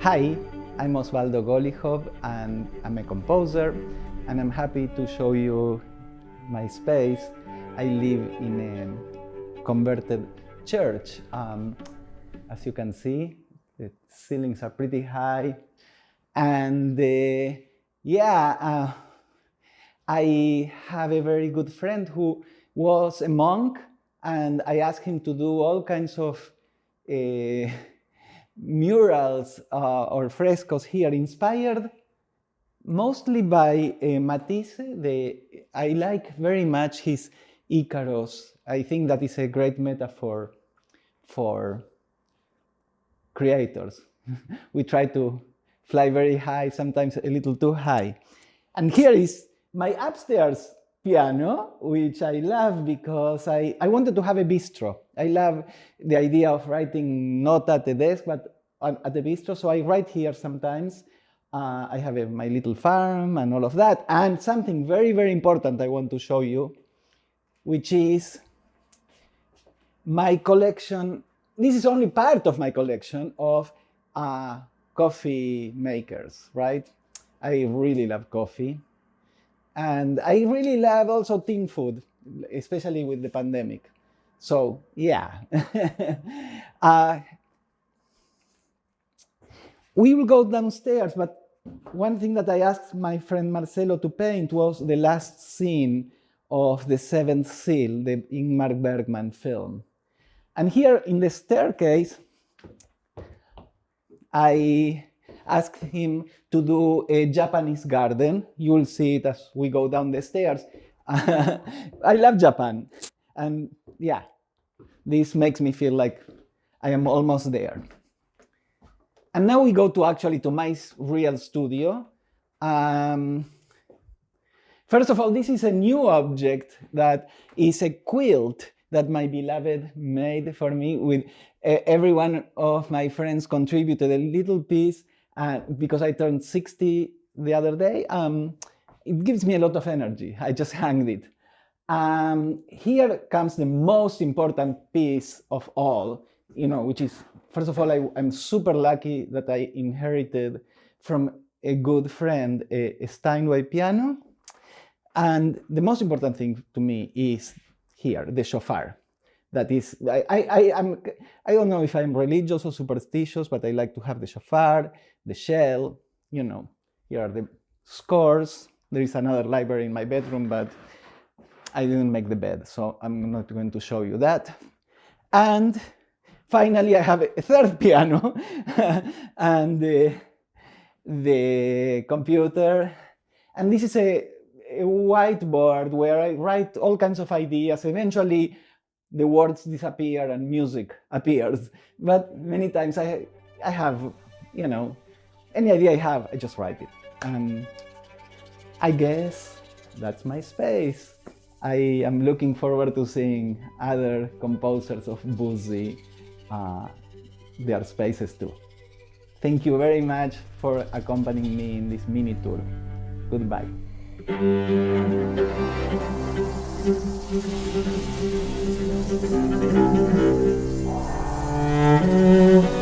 Hi, I'm Osvaldo Golijov and I'm a composer, and I'm happy to show you my space. I live in a converted church. As you can see, the ceilings are pretty high, and I have a very good friend who was a monk, and I asked him to do all kinds of murals or frescoes here, inspired mostly by Matisse. I like very much his Icarus. I think that is a great metaphor for creators. We try to fly very high, sometimes a little too high. And here is my upstairs piano, which I love because I wanted to have a bistro. I love the idea of writing not at the desk, but at the bistro. So I write here sometimes. I have my little farm and all of that. And something very, very important I want to show you, which is my collection. This is only part of my collection of coffee makers, right? I really love coffee. And I really love also teen food, especially with the pandemic. So, yeah. We will go downstairs, but one thing that I asked my friend Marcelo to paint was the last scene of The Seventh Seal, the Ingmar Bergman film. And here in the staircase, I asked him to do a Japanese garden. You will see it as we go down the stairs. I love Japan. And yeah, this makes me feel like I am almost there. And now we go to my real studio. First of all, this is a new object that is a quilt that my beloved made for me. With every one of my friends contributed a little piece. Because I turned 60 the other day, it gives me a lot of energy. I just hanged it. Here comes the most important piece of all, which is, first of all, I'm super lucky that I inherited from a good friend a Steinway piano. And the most important thing to me is here, the shofar. That is, I don't know if I'm religious or superstitious, but I like to have the shofar, the shell, here are the scores. There is another library in my bedroom, but I didn't make the bed, so I'm not going to show you that. And finally, I have a third piano and the computer. And this is a whiteboard where I write all kinds of ideas. Eventually, the words disappear and music appears. But many times I have, any idea I have, I just write it. I guess that's my space. I am looking forward to seeing other composers of Boozy, their spaces too. Thank you very much for accompanying me in this mini tour. Goodbye. Thank you.